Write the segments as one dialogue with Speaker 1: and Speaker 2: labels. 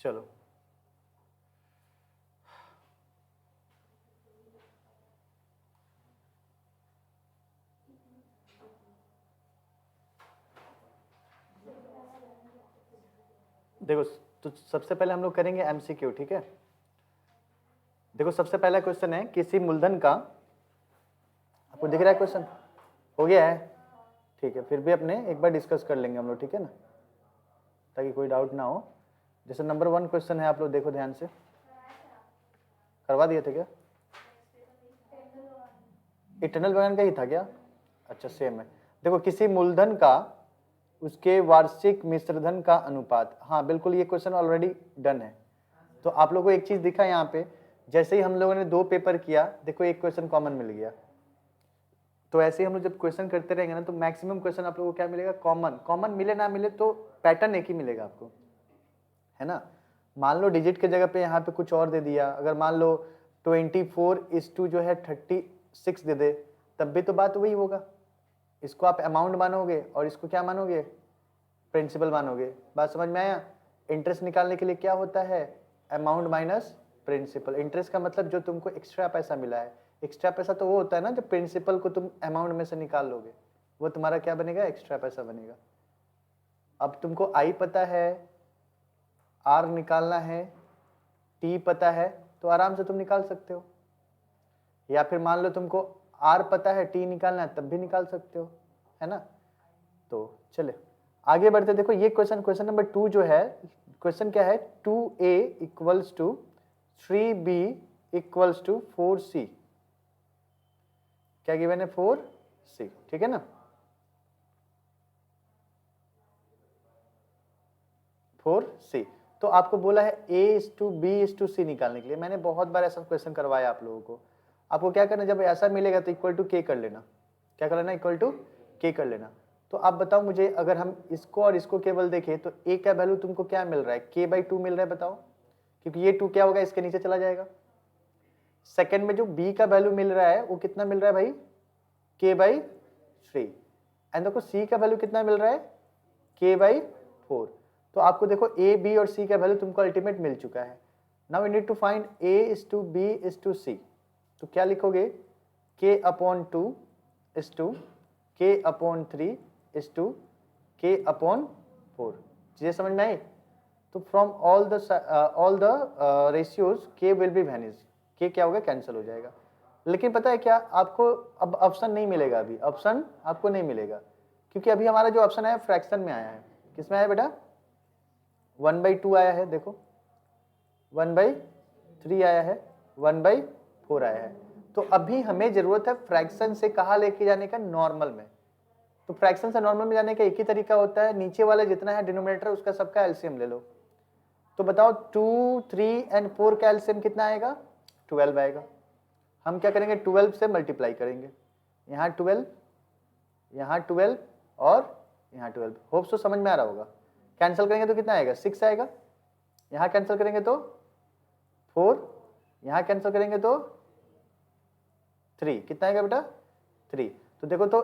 Speaker 1: चलो देखो, तो सबसे पहले हम लोग करेंगे एमसीक्यू, ठीक है। देखो सबसे पहला क्वेश्चन है, किसी मूलधन का, आपको दिख रहा है क्वेश्चन, हो गया है, ठीक है। फिर भी अपने एक बार डिस्कस कर लेंगे हम लोग, ठीक है ना, ताकि कोई डाउट ना हो। जैसे नंबर 1 क्वेश्चन है, आप लोग देखो ध्यान से, करवा दिए थे क्या? इटर्नल वैगन का ही था क्या? अच्छा सेम है। देखो किसी मूलधन का उसके वार्षिक मिश्रधन का अनुपात, हाँ बिल्कुल ये क्वेश्चन ऑलरेडी डन है। तो आप लोगों को एक चीज दिखा यहाँ पे, जैसे ही हम लोगों ने 2 पेपर किया, देखो एक क्वेश्चन कॉमन मिल गया। तो ऐसे ही हम लोग जब क्वेश्चन करते रहेंगे ना, तो मैक्सिमम क्वेश्चन आप लोगों को क्या मिलेगा? कॉमन। कॉमन मिले ना मिले तो पैटर्न एक ही मिलेगा आपको, है ना। मान लो डिजिट के जगह पे यहाँ पे कुछ और दे दिया, अगर मान लो 24:2 जो है 36 दे दे, तब भी तो बात वही होगा। इसको आप अमाउंट मानोगे और इसको क्या मानोगे? प्रिंसिपल मानोगे। बात समझ में आया? इंटरेस्ट निकालने के लिए क्या होता है? Amount minus principal. इंटरेस्ट का मतलब जो तुमको एक्स्ट्रा पैसा मिला है। एक्स्ट्रा पैसा तो वो होता है ना जब प्रिंसिपल को तुम अमाउंट में से निकाल लोगे, वो तुम्हारा क्या बनेगा? एक्स्ट्रा पैसा बनेगा। अब तुमको आई पता है, आर निकालना है, टी पता है, तो आराम से तुम निकाल सकते हो। या फिर मान लो तुमको आर पता है, टी निकालना है, तब भी निकाल सकते हो, है ना। तो चले आगे बढ़ते। देखो ये क्वेश्चन नंबर 2 जो है, क्वेश्चन क्या है? 2a equals to 3b equals to 4c। क्या गिवन है? 4c, ठीक है ना। 4c। तो आपको बोला है a:b:c निकालने के लिए। मैंने बहुत बार ऐसा क्वेश्चन करवाया आप लोगों को। आपको क्या करना, जब ऐसा मिलेगा तो इक्वल टू k कर लेना। क्या कर लेना? इक्वल टू k कर लेना। तो आप बताओ मुझे, अगर हम इसको और इसको केवल देखें तो a का वैल्यू तुमको क्या मिल रहा है? k/2 मिल रहा है, बताओ। क्योंकि ये 2 क्या होगा? इसके नीचे चला जाएगा। सेकंड में जो b का वैल्यू मिल रहा है वो कितना मिल रहा है भाई? k/3। एंड देखो c का वैल्यू कितना मिल रहा है? k/4। तो आपको देखो a, b और c का वैल्यू तुमको अल्टीमेट मिल चुका है। Now we need to find a:b:c। तो क्या लिखोगे? k/2 k/3 k/4। चीजें समझ में आई? तो from all the ratios k will be vanish. k क्या होगा? कैंसिल हो जाएगा। लेकिन पता है क्या, आपको अब ऑप्शन नहीं मिलेगा। अभी ऑप्शन आपको नहीं मिलेगा, क्योंकि अभी हमारा जो ऑप्शन आया फ्रैक्शन में आया है। किसमें आया बेटा? 1/2 आया है, देखो 1/3 आया है, 1/4 आया है। तो अभी हमें जरूरत है फ्रैक्शन से कहाँ लेके जाने का? नॉर्मल में। तो फ्रैक्शन से नॉर्मल में जाने का एक ही तरीका होता है, नीचे वाले जितना है डिनोमिनेटर उसका सबका एलसीएम ले लो। तो बताओ 2, 3 एंड 4 का एलसीएम कितना आएगा? 12 आएगा। हम क्या करेंगे? 12 से मल्टीप्लाई करेंगे। यहाँ 12, यहाँ 12 और यहाँ 12। होप सो समझ में आ रहा होगा। कैंसिल करेंगे तो कितना आएगा? 6 आएगा। यहाँ कैंसिल करेंगे तो 4, यहाँ कैंसिल करेंगे तो 3। कितना आएगा बेटा? 3। तो देखो तो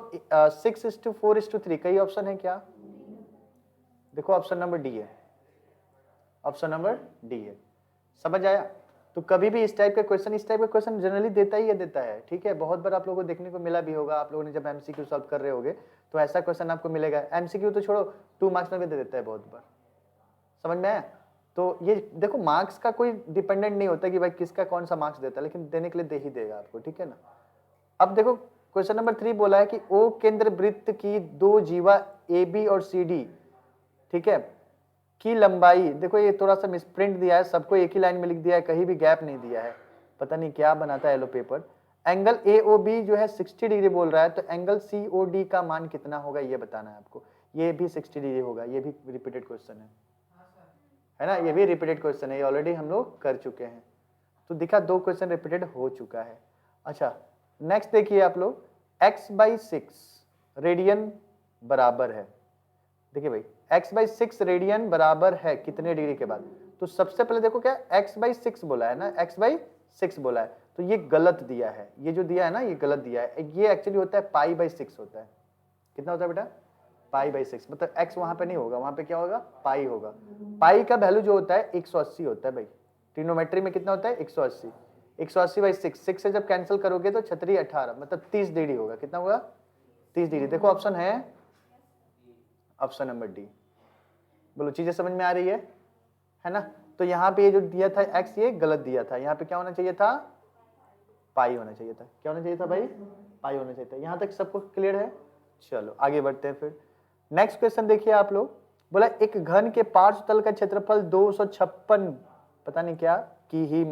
Speaker 1: 6:4:3 कई ऑप्शन है क्या? देखो ऑप्शन नंबर डी है, ऑप्शन नंबर डी है। समझ आया? तो कभी भी इस टाइप का क्वेश्चन जनरली देता ही देता है, ठीक है। बहुत बार आप लोगों को देखने को मिला भी होगा, आप लोगों ने जब एमसीक्यू सॉल्व कर रहे होगे तो ऐसा क्वेश्चन आपको मिलेगा। एमसीक्यू तो छोड़ो, 2 मार्क्स में भी दे देता है बहुत बार। समझ में आया? तो ये देखो मार्क्स का कोई डिपेंडेंट नहीं होता कि भाई किसका कौन सा मार्क्स देता है, लेकिन देने के लिए दे ही देगा आपको, ठीक है ना। अब देखो क्वेश्चन नंबर 3 बोला है कि ओ केंद्र वृत्त की 2 जीवा ए बी और सी डी, ठीक है, की लंबाई, देखो ये थोड़ा सा मिसप्रिंट दिया है, सबको एक ही लाइन में लिख दिया है, कहीं भी गैप नहीं दिया है, पता नहीं क्या बनाता है yellow paper. Angle A O B जो है 60 डिग्री बोल रहा है, तो एंगल सी ओ डी का मान कितना होगा ये बताना है आपको। ये भी 60 डिग्री होगा, ये भी रिपीटेड क्वेश्चन है ना, ये भी रिपीटेड क्वेश्चन है, ये ऑलरेडी हम लोग कर चुके हैं। तो दिखा 2 क्वेश्चन रिपीटेड हो चुका है। अच्छा नेक्स्ट देखिए आप लोग, x/6 रेडियन बराबर है, देखिए भाई x/6 रेडियन बराबर है कितने डिग्री के बाद? तो सबसे पहले देखो क्या x/6 बोला है ना, x/6 बोला है, तो ये गलत दिया है, ये जो दिया है ना ये गलत दिया है। ये एक्चुअली होता है π/6 होता है। कितना होता है बेटा? पाई बाई 6, मतलब x वहां पे नहीं होगा, वहां पे क्या होगा, पाई होगा। पाई का वैल्यू जो होता है 180 होता है भाई, ट्रिग्नोमेट्री में कितना होता है 180, 180 बाई 6, 6 से जब कैंसिल करोगे तो 36 18, मतलब 30 डिग्री होगा, कितना होगा 30 डिग्री। देखो ऑप्शन है ऑप्शन नंबर डी। बोलो चीजें समझ में आ रही है ना। तो यहाँ पे ये जो दिया था x, ये गलत दिया था, यहाँ पे क्या होना चाहिए था, पाई होना चाहिए था। क्या होना चाहिए था भाई, पाई होना चाहिए था। यहाँ तक सबको क्लियर है। चलो आगे बढ़ते हैं फिर। नेक्स्ट क्वेश्चन देखिए आप लोग, बोला एक घन के पार्श्व तल का क्षेत्रफल 256 पता नहीं क्या की ही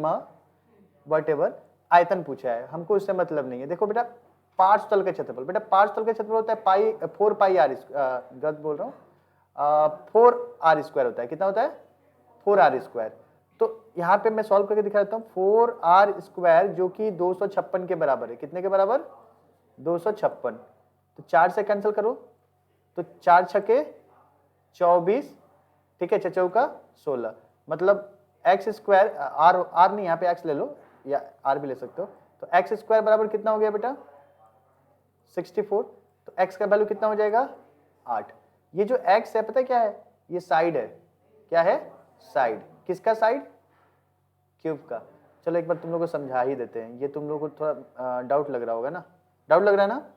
Speaker 1: वट एवर आयतन पूछा है, हमको उससे मतलब नहीं है। देखो बेटा पार्श्व तल का क्षेत्रफल, बेटा पार्श्व तल का क्षेत्रफल होता है पाई 4 पाई आर, गलत बोल रहा हूँ, 4 r स्क्वायर होता है। कितना होता है 4 r स्क्वायर। तो यहाँ पे मैं सॉल्व करके दिखा देता हूँ, 4 r स्क्वायर जो कि 256 के बराबर है। कितने के बराबर, 256। तो 4 से कैंसिल करो, तो 4 छके 24, ठीक है, 6 चौका 16, मतलब एक्स स्क्वायर, आर नहीं, यहाँ पे एक्स ले लो या आर भी ले सकते हो। तो एक्स स्क्वायर बराबर कितना हो गया बेटा 64। तो एक्स का वैल्यू कितना हो जाएगा 8। ये जो एक्स है पता है क्या है, ये साइड है। क्या है, साइड। किसका साइड, क्यूब का। चलो एक बार तुम लोग को समझा ही देते हैं, ये तुम लोग को थोड़ा डाउट लग रहा होगा ना, डाउट लग रहा है ना।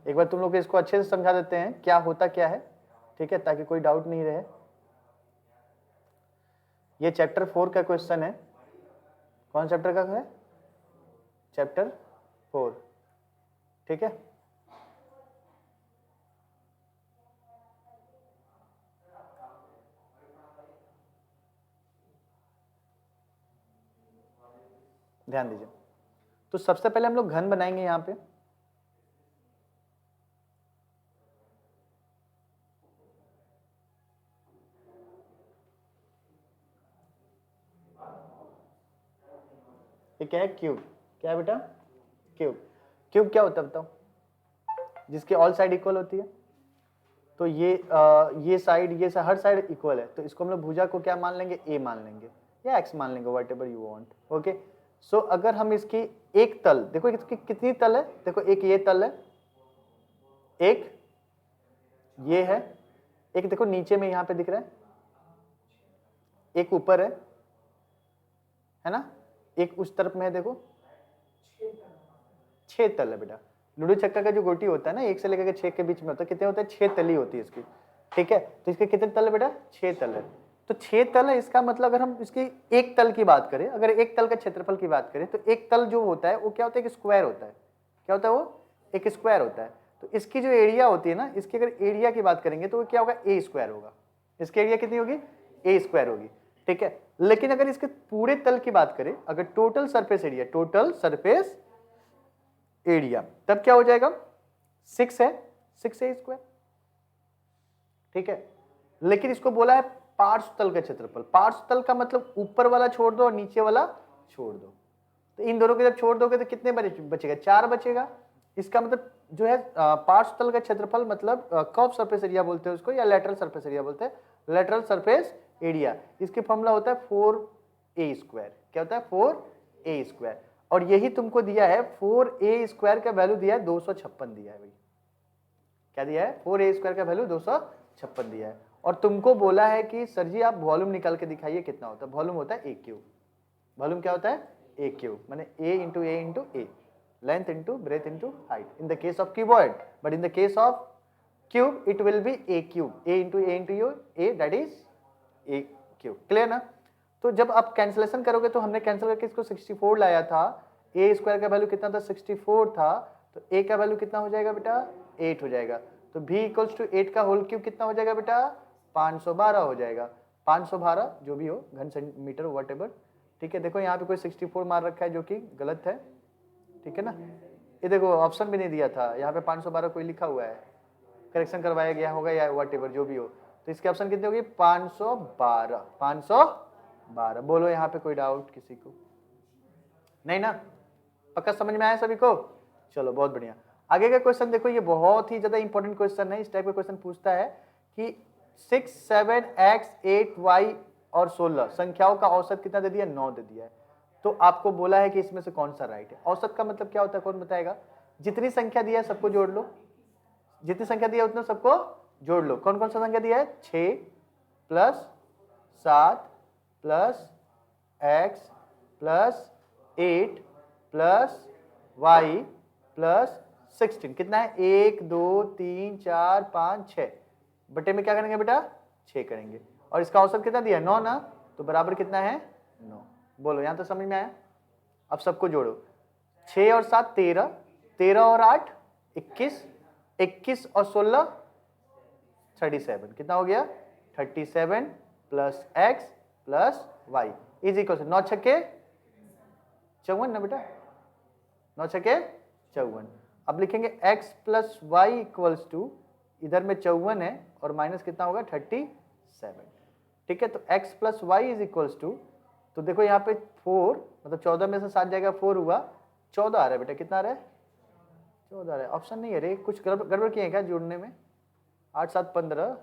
Speaker 1: एक बार तुम लोग इसको अच्छे से समझा देते हैं क्या होता क्या है, ठीक है, ताकि कोई डाउट नहीं रहे। ये चैप्टर 4 का क्वेश्चन है। कौन चैप्टर का है, चैप्टर 4, ठीक है। ध्यान दीजिए, तो सबसे पहले हम लोग घन बनाएंगे यहाँ पे। ये क्या है, क्यूब। क्या है बेटा, क्यूब। क्यूब क्या होता है बताओ, जिसकी ऑल साइड इक्वल होती है। तो ये साइड, ये हर साइड इक्वल है, तो इसको हम लोग भुजा को क्या मान लेंगे, ए मान लेंगे या एक्स मान लेंगे, whatever you want. Okay, so अगर हम इसकी एक तल, देखो इसकी कितनी तल है, देखो एक ये तल है, एक ये है, एक देखो नीचे में यहाँ पे दिख रहा है, एक ऊपर है ना, एक उस तरफ में है, देखो 6 तल है बेटा। लूडो चक्का का जो गोटी होता है ना, 1 से लेकर के 6 के बीच में होता है, कितने होते हैं, 6 तली होती है इसकी, ठीक है। तो इसके कितने तल है बेटा, 6 तल है। तो 6 तल है, इसका मतलब अगर हम इसकी एक तल की बात करें, अगर एक तल का क्षेत्रफल की बात करें, तो एक तल जो होता है वो क्या होता है, एक स्क्वायर होता है। क्या होता है, वो एक स्क्वायर होता है। तो इसकी जो एरिया होती है ना, इसकी अगर एरिया की बात करेंगे तो वो क्या होगा, ए स्क्वायर होगा। इसकी एरिया कितनी होगी, ए स्क्वायर होगी, ठीक है। लेकिन अगर इसके पूरे तल की बात करें, अगर total surface area, total surface area, तब क्या हो जाएगा, 6 है, 6 ए स्क्वायर, ठीक है। लेकिन इसको बोला है पार्श्व तल का क्षेत्रफल। पार्श्व तल का मतलब ऊपर वाला छोड़ दो और नीचे वाला छोड़ दो। तो इन दोनों को जब छोड़ दोगे तो कितने बचेगा, 4 बचेगा। इसका मतलब जो है पार्श्व तल का क्षेत्रफल मतलब कर्व सरफेस एरिया बोलते हैं उसको, या लेटरल सरफेस एरिया बोलते हैं, लेटरल सरफेस एरिया। इसकी फॉर्मूला होता है 4a स्क्वायर। क्या होता है, 4a स्क्वायर। और यही तुमको दिया है 4a स्क्वायर का वैल्यू दिया है 256 दिया है भाई। क्या दिया है, 4a स्क्वायर का वैल्यू 256 दिया है। और तुमको बोला है कि सर जी आप वॉल्यूम निकाल के दिखाइए कितना होता है। वॉल्यूम होता है ए क्यूब। वॉल्यूम क्या होता है, ए क्यूब, माने A into A, length into breadth into height in the case of cuboid, but in the case of cube it will be A cube, A into A that is A cube. Clear ना। तो जब आप cancellation करोगे तो हमने cancel करके इसको 64 लाया था, ए स्क्वायर का वैल्यू कितना था, 64 था, तो ए का वैल्यू कितना हो जाएगा बेटा, 8 हो जाएगा। तो b इक्वल्स टू 8 का होल क्यूब कितना हो जाएगा बेटा, 512 हो जाएगा। 512 जो भी हो, घन सेंटीमीटर वट एवर, ठीक है। देखो यहाँ पे कोई 64 मार रखा है जो कि गलत है, ठीक है ना। ये देखो ऑप्शन भी नहीं दिया था, यहाँ पे 512 कोई लिखा हुआ है, करेक्शन करवाया गया होगा या वट एवर जो भी हो। तो इसके ऑप्शन कितने होगी, 512। बोलो यहाँ पे कोई डाउट किसी को, नहीं ना। पक्का समझ में आया सभी को? चलो बहुत बढ़िया। आगे का क्वेश्चन देखो, ये बहुत ही ज्यादा इंपॉर्टेंट क्वेश्चन है। इस टाइप का क्वेश्चन पूछता है कि 6, 7, x, 8, y और 16 संख्याओं का औसत कितना दे दिया? 9 दे दिया है। तो आपको बोला है कि इसमें से कौन सा राइट है। औसत का मतलब क्या होता है, कौन बताएगा? जितनी संख्या दिया है सबको जोड़ लो, जितनी संख्या दिया है उतना सबको जोड़ लो। कौन कौन सा संख्या दिया है? 6 plus 7 plus x plus 8 plus y plus 16, कितना है? 1, 2, 3, 4, 5, 6 बटे में क्या करेंगे बेटा? 6 करेंगे। और इसका औसत कितना दिया है? 9 ना, तो बराबर कितना है? 9। बोलो यहां तो समझ में आया? अब सबको जोड़ो, 6 और 7 13, 13 और 8 21, 21 और 16 37, कितना हो गया? 37 plus x plus y is equal to 9 छक्के 54 ना बेटा, 9 छक्के 54। अब लिखेंगे x plus y equals to, इधर में 54 है और माइनस कितना होगा? 37। ठीक है, तो x plus y is equals to, तो देखो यहाँ पे 4 मतलब 14 में से 7 जाएगा 4 हुआ 14 आ रहा है बेटा। कितना आ रहा है? 14 आ रहा है। ऑप्शन नहीं है रे, कुछ गड़बड़ किए हैं क्या जोड़ने में? 8, 7, 15,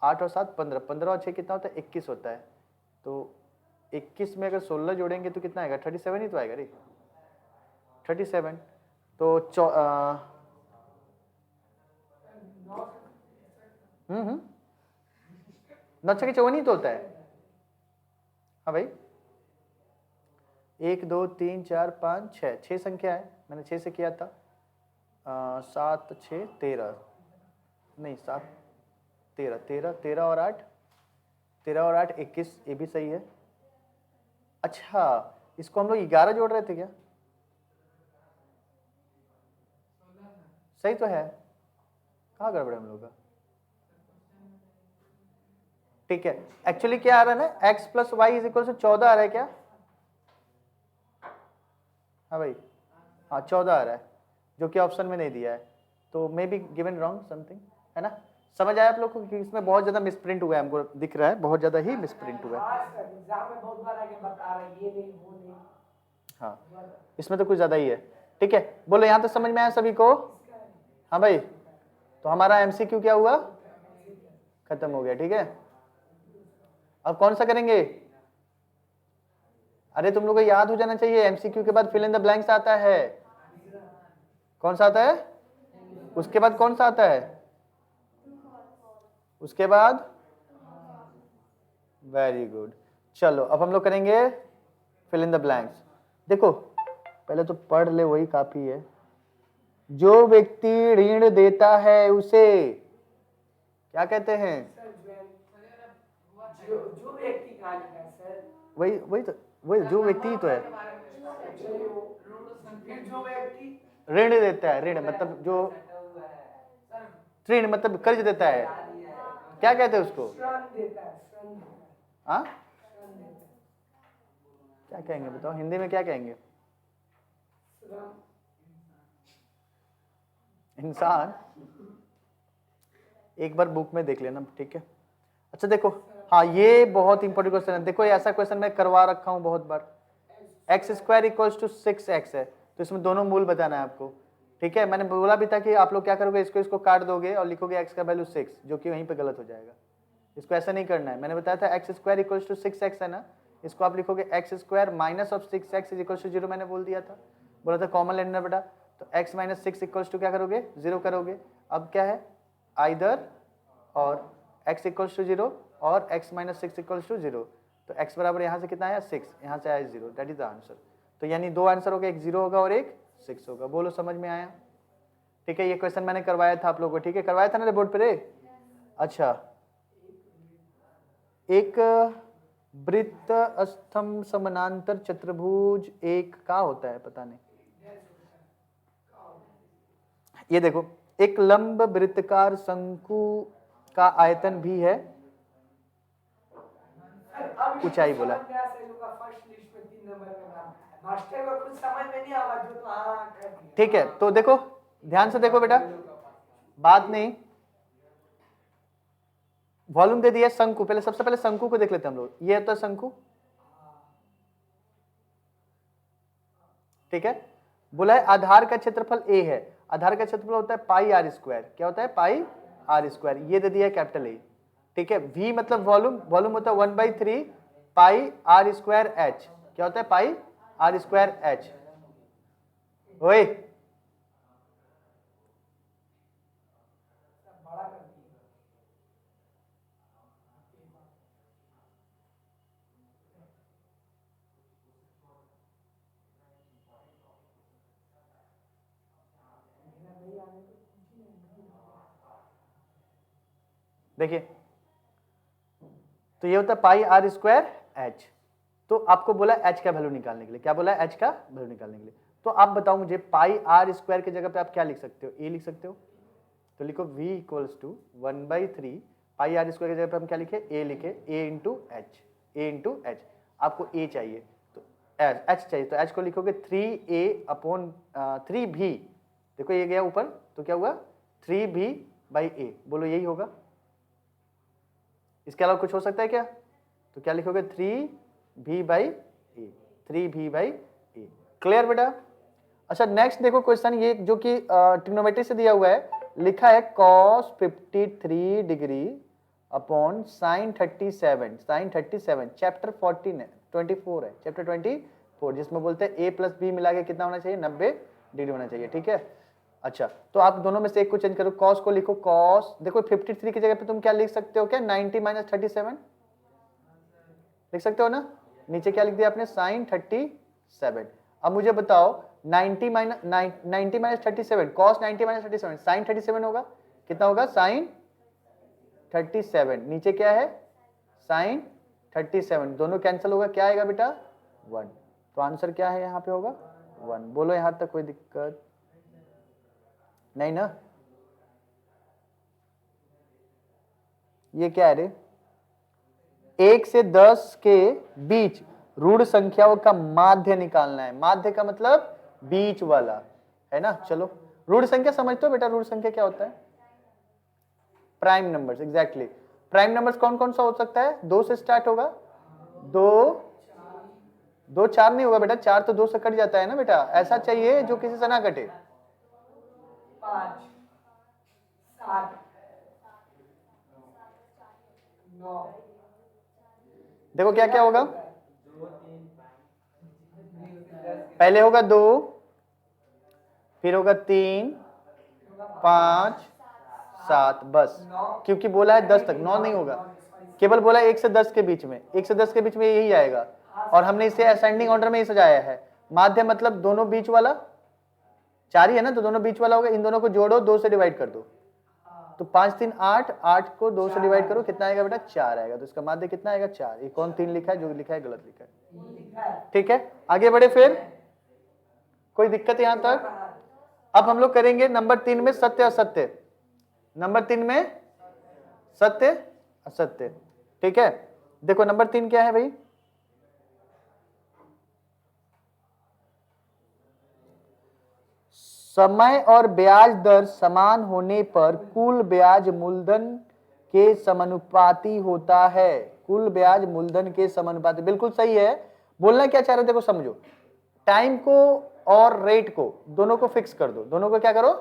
Speaker 1: 8 और 7 15, 15 और 6 कितना होता है? 21 होता है। तो 21 में अगर 16 जोड़ेंगे तो कितना आएगा? 37 ही तो आएगा रे, 37। तो 9 छक्के 54 ही तो होता है। हाँ भाई, 1, 2, 3, 4, 5, 6, 6 संख्या है, मैंने 6 से किया था। 7, 6, 13, नहीं 7, 13, 13, 13 और 8, 13 और 8 21, ये भी सही है। अच्छा, इसको हम लोग 11 जोड़ रहे थे क्या? सही तो है, कहाँ गड़बड़ है हम लोग का? ठीक है, एक्चुअली क्या आ रहा है ना, x plus y is equal to 14 आ रहा है क्या? हाँ भाई, हाँ 14 आ रहा है, जो कि ऑप्शन में नहीं दिया है, तो may be given wrong something, है ना? समझ आया आप लोग को कि इसमें बहुत ज्यादा मिसप्रिंट हुआ है, हमको दिख रहा है बहुत ज्यादा ही मिसप्रिंट हुआ है। हाँ, इसमें तो कुछ ज्यादा ही है। ठीक है, बोलो यहाँ तो समझ में आया सभी को? हाँ भाई, तो हमारा एमसीक्यू क्या हुआ? खत्म हो गया। ठीक है, अब कौन सा करेंगे? अरे तुम लोग को याद हो जाना चाहिए, एमसीक्यू के बाद फिल इन द ब्लैंक्स आता है। कौन सा आता है? उसके बाद कौन सा आता है? उसके बाद? Very good. चलो अब हम लोग करेंगे फिल इन द ब्लैंक्स। देखो पहले तो पढ़ ले, वही काफी है। जो व्यक्ति ऋण देता है उसे क्या कहते हैं? जो व्यक्ति का सर, वही जो व्यक्ति ही तो है। जो व्यक्ति ऋण देता है, ऋण मतलब जो ऋण मतलब कर्ज देता है, क्या कहते हैं उसको? हाँ, क्या कहेंगे बताओ हिंदी में, क्या कहेंगे? इंसान। एक बार बुक में देख लेना, ठीक है? अच्छा देखो, हाँ ये बहुत इंपॉर्टेंट क्वेश्चन है। देखो ऐसा क्वेश्चन मैं करवा रखा हूं बहुत बार। X square equals to 6x है, तो इसमें दोनों मूल बताना है आपको। ठीक है, मैंने बोला भी था कि आप लोग क्या करोगे, इसको काट दोगे और लिखोगे x का वैल्यू 6, जो कि वहीं पे गलत हो जाएगा। इसको ऐसा नहीं करना है। मैंने बताया था x square equals to 6x है ना, इसको आप लिखोगे x square minus of 6x is equals to 0। मैंने बोल दिया था, बोला था कॉमन लेना बेटा, तो x माइनस 6 इक्वल्स टू क्या करोगे? 0 करोगे। अब क्या है? आइदर और x इक्वल्स टू 0 और x माइनस 6 इक्वल्स टू 0। तो x बराबर यहाँ से कितना आया? 6, यहाँ से आया 0, दैट इज द आंसर। तो यानी दो आंसर हो गए, एक 0 होगा और एक 6 होगा। बोलो समझ में आया? ठीक है, ये क्वेश्चन मैंने करवाया था आप लोगों को, ठीक है? करवाया था ना बोर्ड पे रे? अच्छा, एक वृत्त स्तंभ समानांतर चतुर्भुज एक का होता है, पता नहीं। ये देखो, एक लंब वृत्तकार शंकु का आयतन भी है, ऊंचाई बोला। ठीक है, तो देखो ध्यान से देखो बेटा, बात नहीं, वॉल्यूम दे दिया शंकु। पहले सबसे पहले शंकु को देख लेते हैं हम लोग। ये होता है शंकु, ठीक है? बोला है आधार का क्षेत्रफल a है, आधार का क्षेत्रफल होता है पाई आर स्क्वायर, क्या होता है पाई आर स्क्वायर, ये दे दिया है कैपिटल ए, ठीक है। v मतलब वॉल्यूम, वॉल्यूम होता है 1/3 पाई आर स्क्वायर एच, क्या होता है पाई आर स्क्वायर एच। ओए देखिए, तो ये होता है पाई आर स्क्वायर एच। तो आपको बोला एच का वैल्यू निकालने के लिए, क्या बोला एच का वैल्यू निकालने के लिए। तो आप बताओ मुझे पाई आर स्क्वायर की जगह पे आप क्या लिख सकते हो, ए लिख सकते हो, तो लिखो v equals to 1/3 pi r square की जगह पे हम क्या लिखे, ए लिखे, a into h, a into h. आपको ए चाहिए तो एच चाहिए, तो एच को लिखोगे 3a अपॉन 3v, देखो ये गया ऊपर तो क्या हुआ 3v/a, बोलो यही होगा, इसके अलावा कुछ हो सकता है क्या, तो क्या लिखोगे 3v/a, 3v/a। क्लियर बेटा। अच्छा नेक्स्ट देखो क्वेश्चन, ये जो कि ट्रिग्नोमेट्री से दिया हुआ है, लिखा है cos 53 degree upon sin 37, sin 37 chapter 14 है, 24 है, चैप्टर 24, जिसमें बोलते हैं a प्लस बी मिला के कितना होना चाहिए, 90 डिग्री होना चाहिए, ठीक है। अच्छा तो आप दोनों में से एक को चेंज करो, cos को लिखो cos, देखो 53 की जगह पे तुम क्या लिख सकते हो, क्या 90 - 37 लिख सकते हो ना, नीचे क्या लिख दिया आपने sin 37। अब मुझे बताओ 90 - 37 cos 90 - 37 sin 37 होगा, कितना होगा sin 37, नीचे क्या है sin 37, दोनों कैंसिल होगा, क्या आएगा बेटा 1, तो आंसर क्या है यहाँ पे होगा 1। बोलो यहां तक कोई दिक्कत नहीं ना, ये क्या है रे, 1 से 10 के बीच ऋण संख्याओं का माध्य निकालना है, माध्य का मतलब बीच वाला, है ना। चलो ऋण संख्या समझते हो बेटा, ऋण संख्या क्या होता है, prime numbers, exactly. Prime numbers कौन कौन सा हो सकता है, 2 से स्टार्ट होगा, 2 2 4 नहीं होगा बेटा, 4 तो 2 से कट जाता है ना बेटा, ऐसा चाहिए जो किसी से ना कटे,
Speaker 2: 5 7 9,
Speaker 1: देखो क्या क्या होगा, पहले होगा 2, फिर होगा 3 5 7, बस, क्योंकि बोला है 10 तक, 9 नहीं होगा, केवल बोला 1 से 10 के बीच में, 1 से 10 के बीच में यही आएगा, और हमने इसे असेंडिंग ऑर्डर में ही सजाया है। माध्य मतलब दोनों बीच वाला, 4 ही है ना, तो दोनों बीच वाला होगा, इन दोनों को जोड़ो, 2 से डिवाइड कर दो, तो 5 3 8, 8 को 2 से डिवाइड करो, कितना आएगा बेटा 4 आएगा, तो इसका माध्य कितना आएगा 4। ये कौन 3 लिखा है, जो लिखा है गलत लिखा है, ठीक है। आगे बढ़े फिर, कोई दिक्कत यहां तक। अब हम लोग करेंगे नंबर 3 में सत्य असत्य, नंबर 3 में सत्य असत्य, ठीक है। देखो नंबर 3 क्या है भाई, समय और ब्याज दर समान होने पर कुल ब्याज मूलधन के समानुपाती होता है, कुल ब्याज मूलधन के समानुपाती, बिल्कुल सही है। बोलना क्या चाह रहे हो, देखो समझो, टाइम को और रेट को दोनों को फिक्स कर दो, दोनों को क्या करो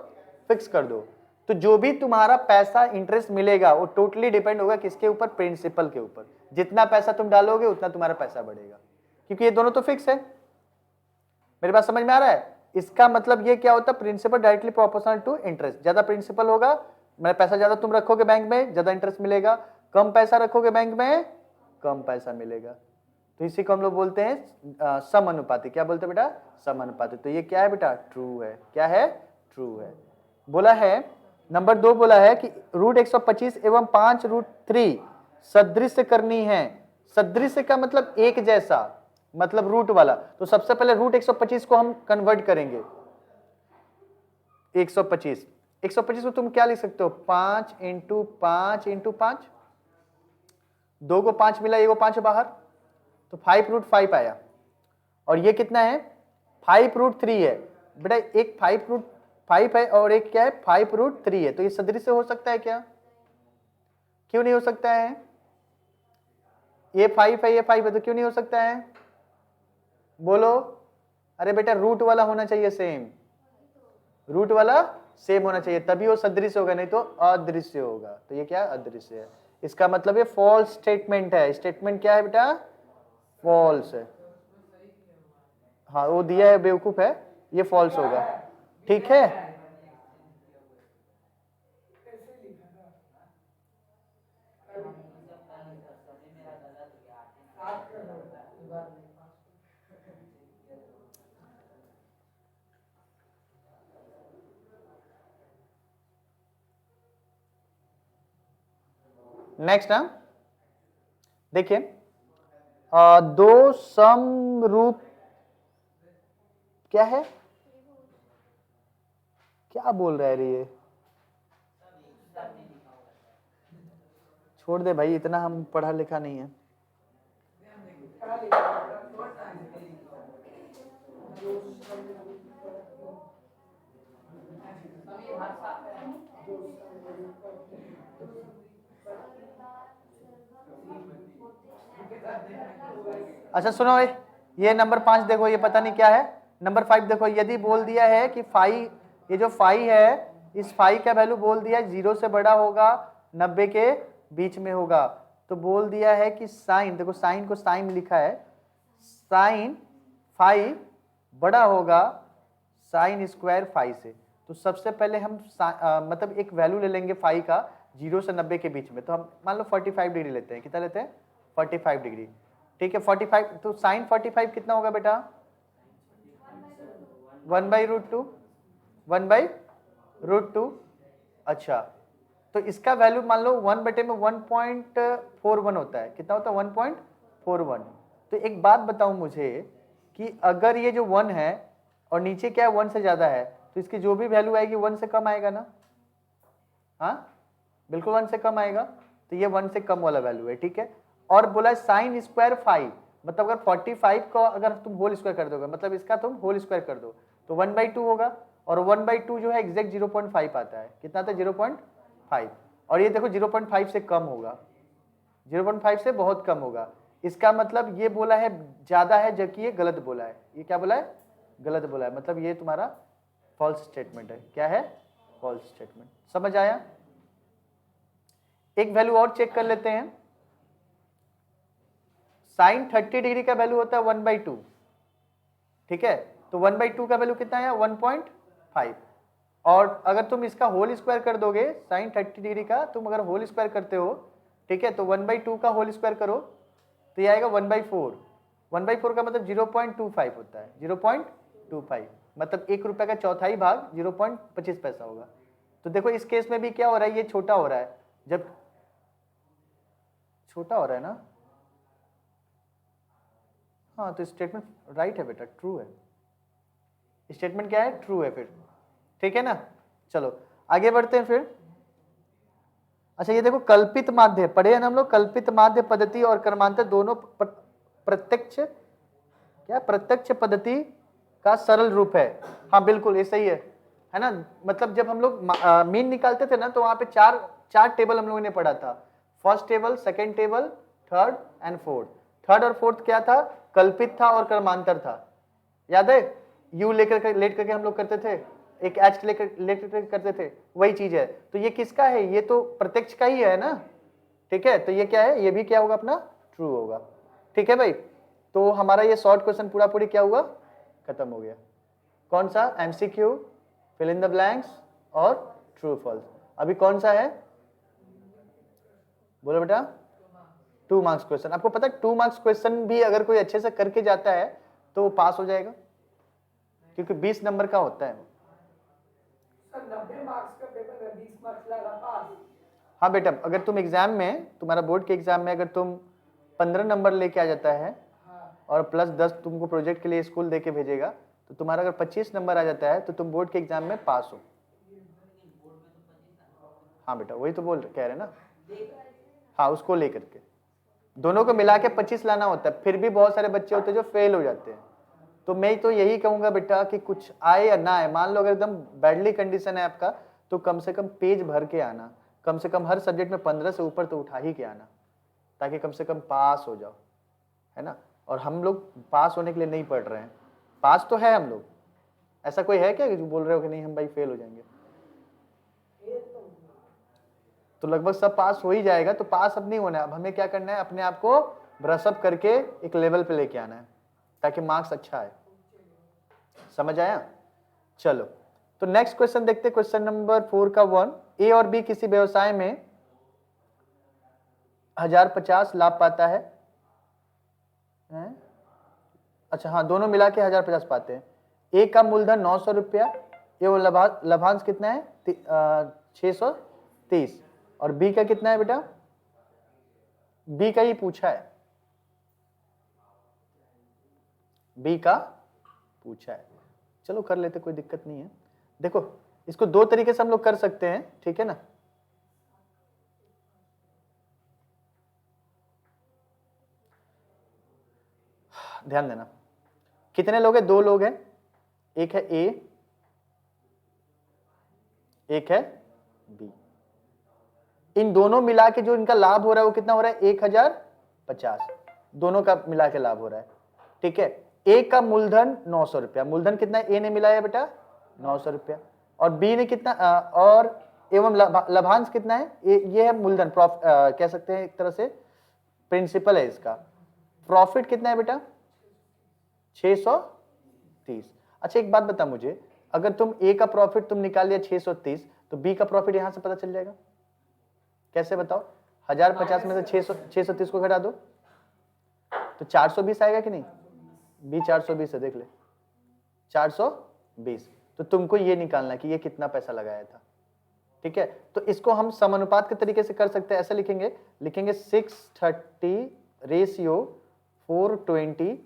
Speaker 1: फिक्स कर दो, तो जो भी तुम्हारा पैसा इंटरेस्ट मिलेगा वो टोटली डिपेंड होगा किसके ऊपर, प्रिंसिपल के ऊपर, जितना पैसा तुम डालोगे उतना तुम्हारा पैसा बढ़ेगा, क्योंकि ये दोनों तो फिक्स है। मेरी बात समझ में आ रहा है, इसका मतलब ये क्या होता है, principal directly proportional to interest, ज्यादा प्रिंसिपल होगा, मैं पैसा ज्यादा तुम रखोगे बैंक में ज्यादा इंटरेस्ट मिलेगा, कम पैसा रखोगे बैंक में कम पैसा मिलेगा, तो इसी को हम लोग बोलते हैं समानुपाती, क्या बोलते हैं बेटा समानुपाती। तो ये क्या है बेटा ट्रू है, क्या है ट्रू है। बोला है नंबर 2 बोला है कि रूट 125 एवं 5√3 सदृश करनी है, सदृश का मतलब एक जैसा, मतलब रूट वाला, तो सबसे पहले रूट 125 को हम कन्वर्ट करेंगे, 125 125 को तुम क्या लिख सकते हो, 5 × 5 × 5, 2 को 5 मिला, 1 को 5 बाहर, तो 5√5 आया, और ये कितना है 5√3 है बेटा, एक 5√5 है और एक क्या है 5√3 है, तो ये सदृश हो सकता है क्या, क्यों नहीं हो सकता है, ये 5 है ये 5 है, तो क्यों नहीं हो सकता है, बोलो अरे बेटा रूट वाला होना चाहिए सेम, रूट वाला सेम होना चाहिए, तभी वो सदृश्य होगा, नहीं तो अदृश्य होगा। तो ये क्या अदृश्य है, इसका मतलब ये फॉल्स स्टेटमेंट है। स्टेटमेंट क्या है बेटा, फॉल्स है। हाँ वो दिया है, बेवकूफ है, ये फॉल्स होगा। ठीक है, नेक्स्ट ना देखिए, दो समरूप क्या है, क्या बोल रहा है रे ये, छोड़ दे भाई, इतना हम पढ़ा लिखा नहीं है। अच्छा सुनो भाई, ये नंबर 5 देखो, ये पता नहीं क्या है। नंबर 5 देखो, यदि बोल दिया है कि फाई, ये जो फाई है, इस फाई का वैल्यू बोल दिया है 0 से बड़ा होगा, 90 के बीच में होगा। तो बोल दिया है कि साइन, देखो साइन को साइन लिखा है, साइन फाई बड़ा होगा साइन स्क्वायर फाई से। तो सबसे पहले हम मतलब एक वैल्यू ले लेंगे फाई का 0 से 90 के बीच में। तो हम मान लो 45 डिग्री लेते हैं, कितना लेते हैं 45 डिग्री, ठीक है 45। तो साइन 45 कितना होगा बेटा, 1/√2, 1/√2। अच्छा, तो इसका वैल्यू मान लो 1/1.41 होता है, कितना होता है 1.41। तो एक बात बताऊं मुझे कि अगर ये जो 1 है और नीचे क्या है 1 से ज्यादा है, तो इसकी जो भी वैल्यू आएगी 1 से कम आएगा ना, हाँ बिल्कुल 1 से कम आएगा। तो ये 1 से कम वाला वैल्यू है, ठीक है। और बोला साइन स्क्वायर फाई, मतलब अगर 45 को अगर तुम होल स्क्वायर कर दोगे, मतलब इसका तुम होल स्क्वायर कर दो तो 1/2 होगा, और 1/2 जो है एग्जैक्ट 0.5 आता है, कितना आता है 0.5। और ये देखो 0.5 से कम होगा, 0.5 से बहुत कम होगा। इसका मतलब ये बोला है ज्यादा है, जबकि ये गलत बोला है। ये क्या बोला है, गलत बोला है, मतलब ये तुम्हारा फॉल्स स्टेटमेंट है। क्या है, फॉल्स स्टेटमेंट। समझ आया। एक वैल्यू और चेक कर लेते हैं, साइन 30 डिग्री का वैल्यू होता है 1/2, ठीक है। तो 1/2 का वैल्यू कितना है 1.5। और अगर तुम इसका होल स्क्वायर कर दोगे, साइन 30 डिग्री का तुम अगर होल स्क्वायर करते हो, ठीक है, तो 1/2 का होल स्क्वायर करो तो ये आएगा 1/4। 1/4 का मतलब 0.25 होता है, 0.25 मतलब 1 रुपए का चौथाई भाग 0.25 पैसा होगा। तो देखो इस केस में भी क्या हो रहा है, ये छोटा हो रहा है, जब छोटा हो रहा है ना, हाँ तो स्टेटमेंट राइट है बेटा, ट्रू है। स्टेटमेंट क्या है, ट्रू है फिर, ठीक है ना। चलो आगे बढ़ते हैं फिर। अच्छा ये देखो, कल्पित माध्य पढ़े हैं ना हम लोग, कल्पित माध्य पद्धति और क्रमांतर दोनों प्रत्यक्ष, क्या प्रत्यक्ष पद्धति का सरल रूप है। हाँ बिल्कुल ये सही है ना। मतलब जब हम लोग मीन निकालते थे ना, तो वहां पे चार टेबल हम लोगों ने पढ़ा था, first table, second table, third and fourth. Third और फोर्थ क्या था, कल्पित था और क्रमांतर था, याद है। यू लेकर लेट करके हम लोग करते थे, एक एच लेकर करते थे, वही चीज है। तो ये किसका है, ये तो प्रत्यक्ष का ही है ना, ठीक है। तो ये क्या है, ये भी क्या होगा अपना, ट्रू होगा, ठीक है भाई। तो हमारा ये शॉर्ट क्वेश्चन पूरा पूरी क्या हुआ, खत्म हो गया। कौन सा, MCQ, fill in the blanks और ट्रू फॉल्स। अभी कौन सा है, बोलो बेटा, 2 मार्क्स क्वेश्चन। आपको पता है 2 मार्क्स क्वेश्चन भी अगर कोई अच्छे से करके जाता है तो वो पास हो जाएगा, क्योंकि 20 नंबर का होता है।
Speaker 2: 90 मार्क्स का पेपर है, 20 मार्क्स लगा पास।
Speaker 1: हाँ बेटा, अगर तुम एग्जाम में, तुम्हारा बोर्ड के एग्जाम में अगर तुम 15 नंबर लेके आ जाता है और प्लस 10 तुमको प्रोजेक्ट के लिए स्कूल देके भेजेगा, तो तुम्हारा अगर 25 नंबर आ जाता है तो तुम बोर्ड के एग्जाम में पास हो। हाँ बेटा वही तो कह रहे ना, हाँ उसको लेकर के दोनों को मिला के 25 लाना होता है। फिर भी बहुत सारे बच्चे होते हैं जो फेल हो जाते हैं। तो मैं तो यही कहूंगा बेटा कि कुछ आए या ना आए, मान लो अगर एकदम बैडली कंडीशन है आपका, तो कम से कम पेज भर के आना, कम से कम हर सब्जेक्ट में 15 से ऊपर तो उठा ही के आना, ताकि कम से कम पास हो जाओ, है ना। और हम लोग पास होने के लिए नहीं पढ़ रहे हैं, पास तो है हम लोग, ऐसा कोई है क्या कि जो बोल रहे हो कि नहीं हम भाई फेल हो जाएंगे? तो लगभग सब पास हो ही जाएगा। तो पास अब नहीं होना है, अब हमें क्या करना है, अपने आप को ब्रशअप करके एक लेवल पे लेके आना है ताकि मार्क्स अच्छा आए। समझ आया? चलो तो नेक्स्ट क्वेश्चन देखते, क्वेश्चन नंबर 4 का 1, ए और बी किसी व्यवसाय में 1050 लाभ पाता है, अच्छा हाँ, दोनों मिला के 1050 पाते हैं। ए का मूलधन 900 रुपया एवं लाभांश कितना है 630, और बी का कितना है बेटा? बी का ही पूछा है, बी का पूछा है। चलो कर लेते, कोई दिक्कत नहीं है। देखो इसको दो तरीके से हम लोग कर सकते हैं, ठीक है ना। ध्यान देना, कितने लोग हैं? 2 लोग हैं, एक है ए, एक है बी। इन दोनों मिला के जो इनका लाभ हो रहा है वो कितना हो रहा है? 1050, दोनों का मिला के लाभ हो रहा है, ठीक है। ए का मूलधन 900 रुपया, मूलधन कितना ए ने मिलाया बेटा? 900 रुपया, और बी ने कितना और एवं लाभांश कितना है? ये है मूलधन, कह सकते हैं एक तरह से प्रिंसिपल है इसका। प्रॉफिट कितना है बेटा? 630। अच्छा एक बात बता मुझे, अगर तुम ए का प्रॉफिट तुम निकाल लिया 630, तो बी का प्रॉफिट यहां से पता चल जाएगा कैसे? बताओ। 1050 में से 630 को घटा दो तो 420 आएगा कि नहीं? बी 420 है, देख ले 420। तो तुमको ये निकालना है कि ये कितना पैसा लगाया था, ठीक है। तो इसको हम समानुपात के तरीके से कर सकते हैं, ऐसे लिखेंगे 630 रेशियो 420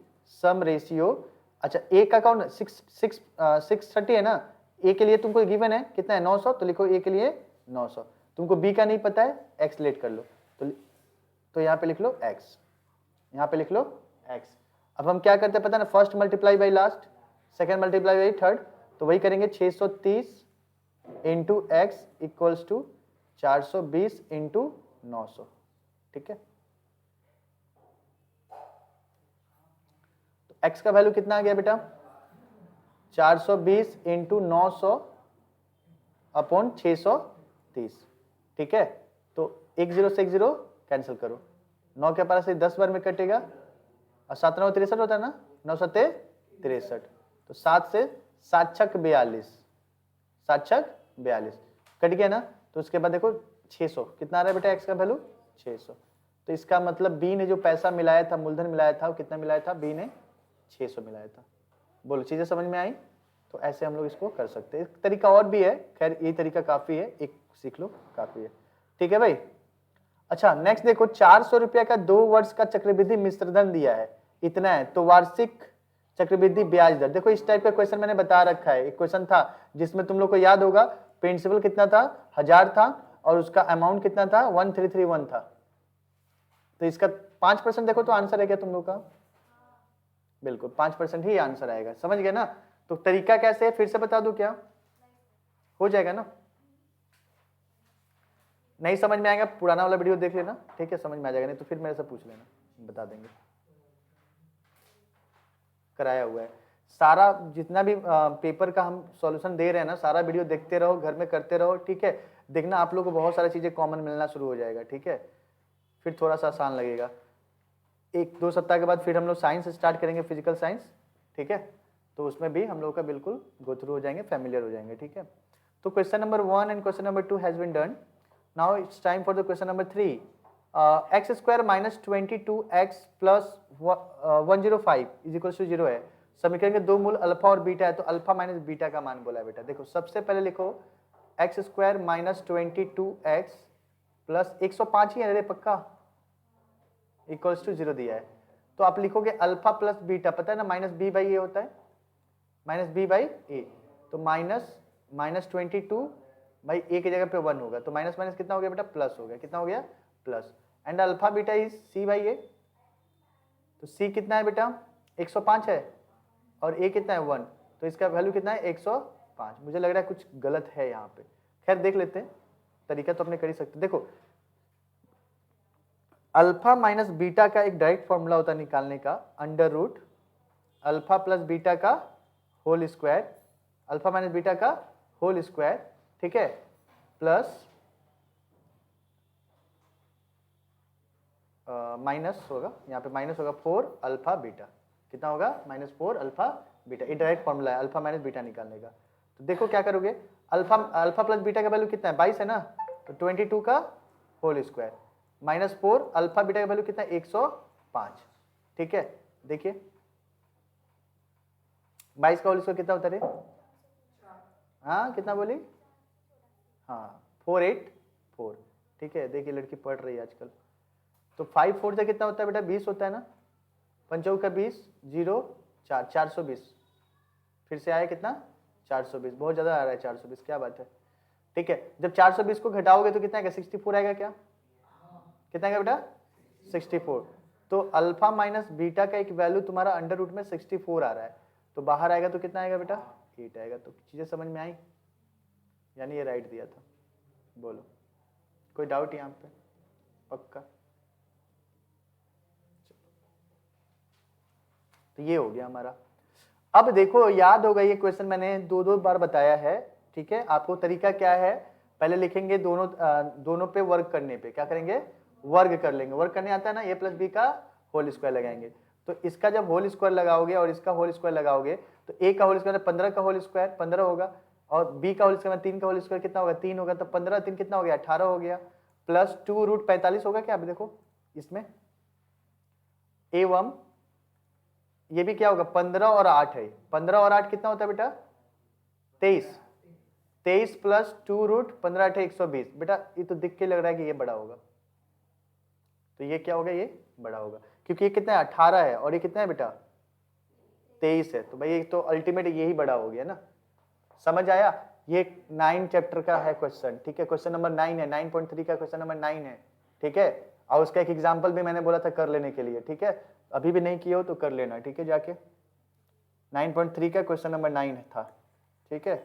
Speaker 1: सम रेशियो। अच्छा ए का कौन 630 है ना, ए के लिए तुमको गिवन है कितना है 900, तो लिखो ए के लिए 900। तुमको बी का नहीं पता है, एक्स लेट कर लो, तो यहाँ पे लिख लो एक्स, यहाँ पे लिख लो एक्स। अब हम क्या करते हैं पता है ना, first multiply by last, second multiply by third, तो वही करेंगे 630 into x equals to 420 into 900, ठीक है। तो एक्स का वैल्यू कितना आ गया बेटा? 420 इंटू 900 अपॉन 630, ठीक है। तो 1 0 से 1 0 कैंसिल करो, 9 के पास से 10 बार में कटेगा, और 7 9 63 होता है ना, 9 7 63, तो 7 से 7 छक 42, 7 छक 42 कट गया ना। तो उसके बाद देखो 600 कितना आ रहा है बेटा एक्स का वैल्यू? 600। तो इसका मतलब बी ने जो पैसा मिलाया था, मूलधन मिलाया था, वो कितना मिलाया था? बी ने 600 मिलाया था। बोलो चीजें समझ में आई? तो ऐसे हम लोग इसको कर सकते हैं। एक तरीका और भी है, खैर ये तरीका काफी है, एक सीख लो काफी है, ठीक है भाई। अच्छा नेक्स्ट देखो, 400 रुपया का 2 वर्ष का चक्रवृद्धि मिश्रधन दिया है, इतना है, तो वार्षिक चक्रवृद्धि ब्याज दर। देखो इस टाइप का क्वेश्चन मैंने बता रखा है, एक क्वेश्चन था जिसमें तुम लोग को याद होगा प्रिंसिपल कितना था? 1000 था, और उसका अमाउंट कितना था? 1331 था। तो इसका 5% देखो तो आंसर है क्या तुम लोग का? बिल्कुल 5% ही आंसर आएगा, समझ गए ना। तो तरीका कैसे है फिर से बता दूं क्या? हो जाएगा ना? नहीं समझ में आएगा पुराना वाला वीडियो देख लेना, ठीक है, समझ में आ जाएगा, नहीं तो फिर मेरे से पूछ लेना, बता देंगे, कराया हुआ है सारा। जितना भी पेपर का हम सॉल्यूशन दे रहे हैं ना, सारा वीडियो देखते रहो, घर में करते रहो, ठीक है। देखना आप लोग को बहुत सारी चीजें कॉमन मिलना शुरू हो जाएगा, ठीक है, फिर थोड़ा सा आसान लगेगा। 1-2 सप्ताह के बाद फिर हम लोग साइंस स्टार्ट करेंगे, फिजिकल साइंस, ठीक है। तो उसमें भी हम लोग का बिल्कुल गो थ्रू हो जाएंगे, फैमिलियर हो जाएंगे, ठीक है। तो question number 1 and question number 2 has been done. Now it's time for the question number 3। X square minus 22x plus 105 is equal to 0 है। समीकरण के दो मूल अल्फा और बीटा है, तो अल्फा माइनस बीटा का मान बोला है बेटा। देखो सबसे पहले लिखो x square minus 22x plus 105 ही है रे पक्का, इक्वल्स टू 0 दिया है। तो आप लिखोगे अल्फा प्लस बीटा, पता है ना माइनस बी बाई ए होता है, माइनस बी बाई ए, तो माइनस 22 भाई ए की जगह पे 1 होगा, तो माइनस माइनस कितना हो गया बेटा? प्लस हो गया, कितना हो गया? Plus. And alpha beta is C by A, तो सी कितना है बेटा? 105 है, और ए कितना है? 1, तो इसका वैल्यू कितना है? 105। मुझे लग रहा है कुछ गलत है यहाँ पे, खैर देख लेते हैं, तरीका तो अपने कर ही सकते। देखो अल्फा माइनस बीटा का एक डायरेक्ट फॉर्मूला होता है निकालने का, under root alpha plus beta का whole square, alpha minus beta का होल स्क्वायर, ठीक है, प्लस माइनस होगा, यहाँ पे माइनस होगा 4 अल्फा बीटा, कितना होगा -4 अल्फा बीटा। ये डायरेक्ट फॉर्मूला है अल्फा माइनस बीटा निकालने का। तो देखो क्या करोगे, अल्फा प्लस बीटा का वैल्यू कितना है 22 है ना, तो 22 का होल स्क्वायर -4 अल्फा बीटा का वैल्यू कितना है 105, ठीक है। देखिए 22 का होल स्क्वायर कितना होता है, हाँ कितना बोली, हाँ 484, ठीक है। देखिए लड़की पढ़ रही है आजकल। तो 5 4 से कितना होता है बेटा 20 होता है ना, 5 का 20 0 4 420, फिर से आया कितना 420, बहुत ज़्यादा आ रहा है 420, क्या बात है, ठीक है। जब 420 को घटाओगे तो कितना आएगा 64 आएगा, क्या कितना आएगा बेटा 64। तो अल्फा माइनस बीटा का एक वैल्यू तुम्हारा अंडर रूट में 64 आ रहा है, तो बाहर आएगा तो कितना आएगा बेटा 8 आएगा। तो चीज़ें समझ में आई, यानी ये राइट दिया था। बोलो कोई डाउट यहाँ पे, पक्का। तो ये हो गया हमारा। अब देखो याद होगा ये क्वेश्चन मैंने दो बार बताया है, ठीक है। आपको तरीका क्या है, पहले लिखेंगे दोनों पे वर्क करने पे, क्या करेंगे वर्ग कर लेंगे, वर्क करने आता है ना, a प्लस बी का होल स्क्वायर लगाएंगे। तो इसका जब होल स्क्वायर लगाओगे और इसका होल स्क्वायर लगाओगे तो a का होल स्क्वायर 15 का होल स्क्वायर 15 होगा, और b का होल स्क्वायर 3 का होल स्क्वायर कितना होगा 3 होगा, तो 15 3 कितना हो गया 18 हो गया, प्लस 2 रूट 45 होगा क्या, अभी देखो इसमें एवं ये भी क्या होगा 15 और 8 है, 15 और 8 कितना होता है बेटा 23, 23 प्लस 2 रूट 15 8 120। बेटा ये तो दिख के लग रहा है कि ये बड़ा होगा, तो ये क्या होगा ये बड़ा होगा, क्योंकि ये कितना है 18 है और ये कितना है बेटा 23 है, तो भाई ये तो अल्टीमेट यही बड़ा हो गया ना। समझ आया, ये 9 चैप्टर का है क्वेश्चन, ठीक है, क्वेश्चन नंबर 9 है, 9.3 का क्वेश्चन नंबर 9 है, ठीक है। और उसका एक एग्जाम्पल भी मैंने बोला था कर लेने के लिए, ठीक है, अभी भी नहीं किए हो तो कर लेना, ठीक है, जाके 9.3 का क्वेश्चन नंबर 9 था, ठीक है।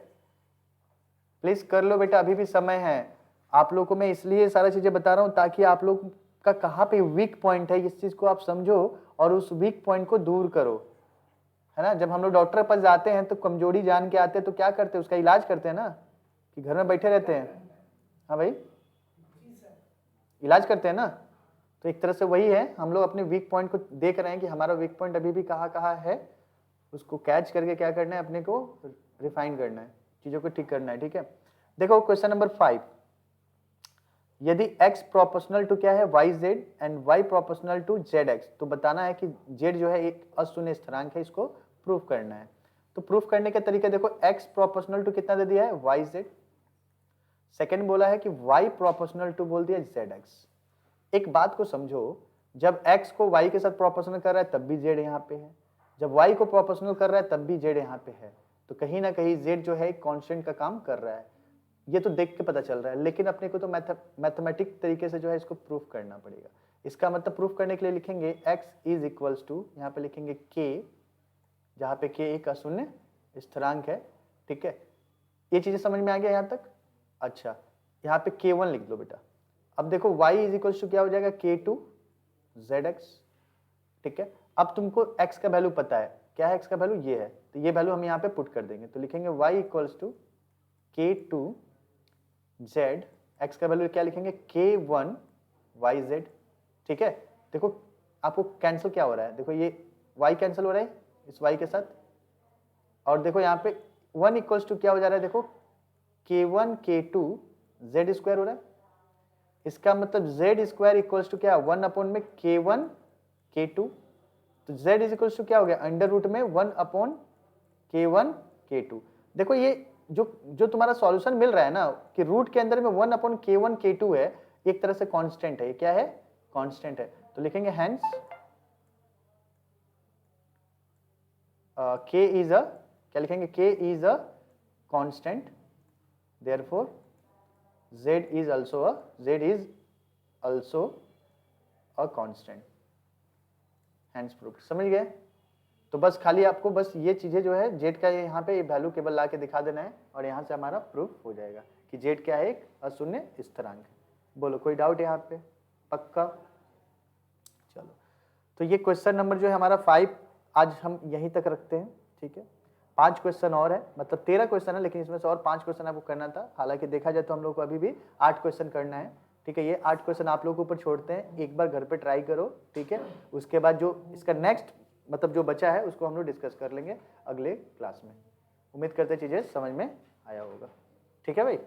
Speaker 1: प्लीज कर लो बेटा, अभी भी समय है। आप लोगों को मैं इसलिए सारा चीजें बता रहा हूं ताकि आप लोग का कहाँ पे वीक पॉइंट है इस चीज को आप समझो और उस वीक पॉइंट को दूर करो, है ना। जब हम लोग डॉक्टर के पास जाते हैं तो कमजोरी जान के आते हैं तो क्या करते हैं, उसका इलाज करते हैं ना, कि घर में बैठे रहते हैं, हाँ भाई इलाज करते हैं ना। तो एक तरह से वही है, हम लोग अपने वीक पॉइंट को देख रहे हैं कि हमारा वीक पॉइंट अभी भी कहाँ कहाँ है, उसको कैच करके क्या करना है, अपने को रिफाइन करना है, चीजों को ठीक करना है, ठीक है। देखो क्वेश्चन नंबर 5, यदि x प्रोपोर्शनल टू क्या है yz and y proportional to zx, तो बताना है कि z जो है एक अशून्य स्थिरांक है, इसको प्रूफ करना है। तो प्रूफ करने के तरीके देखो, x प्रोपोर्शनल टू कितना दे दिया है yz, सेकंड बोला है कि y प्रोपोर्शनल टू बोल दिया zx। एक बात को समझो, जब x को y के साथ प्रोपोर्शनल कर रहा है तब भी z यहाँ पे है, जब y को प्रोपोर्शनल कर रहा है तब भी z यहाँ पे है, तो कहीं ना कहीं z जो है कांस्टेंट का काम कर रहा है, ये तो देख के पता चल रहा है। लेकिन अपने को तो मैथमेटिक तरीके से जो है इसको प्रूफ करना पड़ेगा। इसका मतलब प्रूफ करने के लिए लिखेंगे x इज इक्वल्स टू, यहाँ पे लिखेंगे k, जहाँ पे k एक अशून्य स्थिरांक है, ठीक है। ये चीजें समझ में आ गया यहाँ तक। अच्छा यहाँ पे k1 लिख दो बेटा। अब देखो y इज इक्वल्स टू क्या हो जाएगा k2 zx, ठीक है। अब तुमको x का वैल्यू पता है, क्या है x का वैल्यू, ये है, तो ये वैल्यू हम यहाँ पे पुट कर देंगे, तो लिखेंगे y equals to k2 z, x का वैल्यू क्या लिखेंगे k1 yz, ठीक है। देखो आपको कैंसिल क्या हो रहा है, देखो ये y कैंसिल हो रहा है इस y के साथ, और देखो यहाँ पे 1 इक्वल्स टू क्या हो जा रहा है, देखो k1 k2 z स्क्वायर हो रहा है। इसका मतलब z स्क्वायर इक्वल्स टू क्या 1 अपॉन में k1 k2, तो z इज इक्वल्स टू क्या हो गया अंडर रूट में 1 अपॉन k1 k2। देखो ये जो तुम्हारा सॉल्यूशन मिल रहा है ना, कि रूट के अंदर में 1 अपॉन k1 k2 है, एक तरह से कांस्टेंट है, ये क्या है कांस्टेंट है, तो लिखेंगे हेंस k इज अ, क्या लिखेंगे k is a constant, therefore z is also a constant, hence proof. समझ गए। तो बस खाली आपको बस ये चीजें जो है जेड का यहाँ पे वैल्यू केवल ला के दिखा देना है और यहाँ से हमारा प्रूफ हो जाएगा कि जेड क्या है, एक अशून्य स्थिरांक है। बोलो कोई डाउट यहाँ पे, पक्का। चलो तो ये क्वेश्चन नंबर जो है हमारा 5 आज हम यहीं तक रखते हैं, ठीक है। 5 क्वेश्चन और है, मतलब 13 क्वेश्चन है, लेकिन इसमें से और 5 क्वेश्चन आपको करना था। हालांकि देखा जाए तो हम लोग को अभी भी 8 क्वेश्चन करना है, ठीक है। ये 8 क्वेश्चन आप लोगों के ऊपर छोड़ते हैं, एक बार घर पे ट्राई करो, ठीक है। उसके बाद जो इसका नेक्स्ट मतलब जो बचा है उसको हम लोग डिस्कस कर लेंगे अगले क्लास में। उम्मीद करते चीजें समझ में आया होगा, ठीक है भाई।